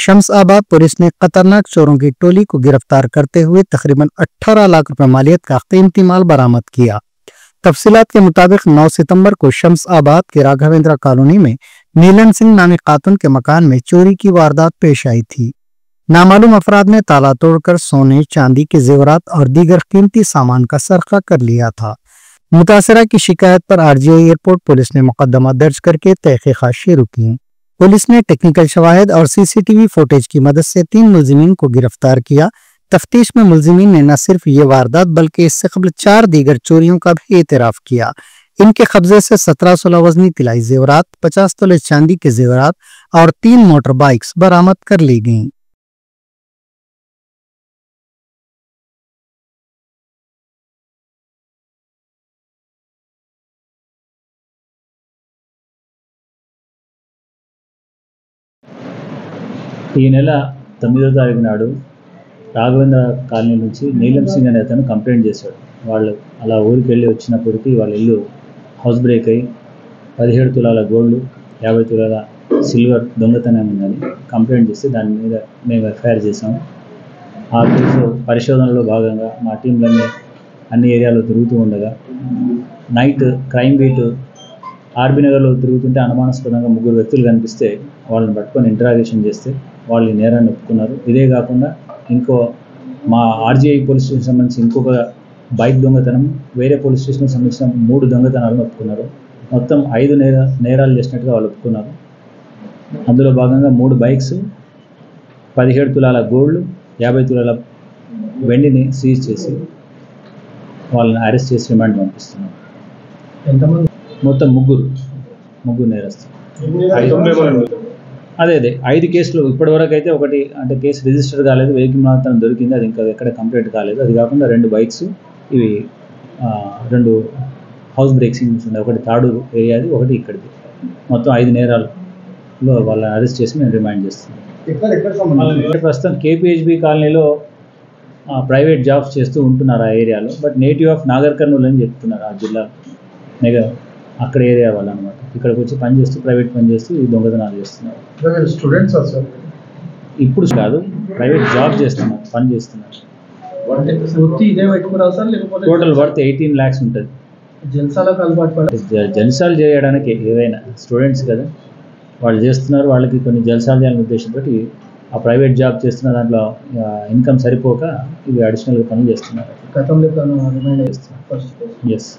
Shamsabad police ने खतरनाक चोरों की टोली को गिरफ्तार करते हुए तकरीबन 18 लाख रुपए मालियत का कीमती माल बरामद किया। तफसीलात के मुताबिक 9 सितंबर को शमसाबाद के राघवेंद्र कॉलोनी में नीलन सिंह नामी खातून के मकान में चोरी की वारदात पेश आई थी। नामालूम अफराद ने ताला तोड़कर सोने चांदी के जेवरात और दीगर कीमती सामान का सरका कर लिया था। मुतासरा की शिकायत पर आरजीआई एयरपोर्ट पुलिस ने मुकदमा दर्ज करके तहकीकात शुरू की। पुलिस ने टेक्निकल शवाहिद और सीसीटीवी फुटेज की मदद से 3 मुलजिमीन को गिरफ्तार किया। तफ्तीश में मुलजिमीन ने न सिर्फ ये वारदात बल्कि इससे कबल 4 दीगर चोरियों का भी एतराफ किया। इनके कब्जे से 17-16 वजनी तिलाई जेवरात, 50 तोले चांदी के जेवरात और 3 मोटर बाइक्स बरामद कर ली गईं। ఈ నెల 9వ తారీఖు నాడు రాఘవేంద్ర కాలనీ నుంచి నీలం సింగ్ అనే అతను కంప్లైంట్ చేశాడు. వాళ్ళు అలా ఊరికి వెళ్ళి వచ్చినప్పటికీ వాళ్ళ ఇల్లు హౌస్ బ్రేక్ అయ్యి 17 తులాల గోల్డ్, 50 తులాల సిల్వర్ దొంగతనం ఉందని కంప్లైంట్ చేస్తే దాని మీద మేము ఎఫ్ఐఆర్ చేసాము. ఆ కేసు పరిశోధనలో భాగంగా మా టీంలన్నీ అన్ని ఏరియాలో తిరుగుతూ ఉండగా నైట్ క్రైమ్ బీట్ ఆర్బీ నగర్లో తిరుగుతుంటే అనుమానాస్పదంగా 3 వ్యక్తులు కనిపిస్తే వాళ్ళని పట్టుకొని ఇంటరాగేషన్ చేస్తే వాళ్ళు నేరాన్ని ఒప్పుకున్నారు. ఇదే కాకుండా ఇంకో మా ఆర్జీఐ పోలీస్ స్టేషన్ సంబంధించి ఇంకొక బైక్ దొంగతనం, వేరే పోలీస్ స్టేషన్కి సంబంధించిన 3 దొంగతనాలను ఒప్పుకున్నారు. మొత్తం 5 నేరాలు చేసినట్టుగా వాళ్ళు ఒప్పుకున్నారు. అందులో భాగంగా 3 బైక్స్, 17 తులాల గోల్డ్, 50 తులాల వెండిని సీజ్ చేసి వాళ్ళని అరెస్ట్ చేసి రిమాండ్ పంపిస్తున్నారు. మొత్తం ముగ్గురు నేరస్తులు. అదే 5 కేసులు ఇప్పటివరకు అయితే ఒకటి అంటే కేసు రిజిస్టర్ కాలేదు, వెహికల్ మాత్రం దొరికింది, అది ఇంకా ఎక్కడ కంప్లీట్ కాలేదు. అది కాకుండా 2 బైక్స్, ఇవి 2 హౌస్ బ్రేక్సింగ్స్ ఉన్నాయి, ఒకటి తాడూరు ఏరియాది, ఒకటి ఇక్కడిది. మొత్తం 5 నేరాల్లో వాళ్ళని అరెస్ట్ చేసి మేము రిమాండ్ చేస్తున్నాం. ప్రస్తుతం కేపీహెచ్బి కాలనీలో ప్రైవేట్ జాబ్స్ చేస్తూ ఉంటున్నారు ఆ ఏరియాలో. But native of Nagar Kurnool అని చెప్తున్నారు ఆ జిల్లా అక్కడ ఏరియా వాళ్ళు అనమాట. ఇక్కడికి వచ్చి పని చేస్తూ ప్రైవేట్ పని చేస్తూ ఈ దొంగతనాలు చేస్తున్నారు. ఇప్పుడు కాదు, ప్రైవేట్ జాబ్ చేస్తున్నారు, పని చేస్తున్నారు. టోటల్ వర్త్ 18 lakhs ఉంటుంది. జల్సాలు చేయడానికి ఏవైనా స్టూడెంట్స్ కదా వాళ్ళు చేస్తున్నారు. వాళ్ళకి కొన్ని జల్సాలు చేయాలని ఉద్దేశంతో ఆ ప్రైవేట్ జాబ్ చేస్తున్న దాంట్లో ఇన్కమ్ సరిపోక ఇవి అడిషనల్గా పనులు చేస్తున్నారు. గతంలో ఎస్.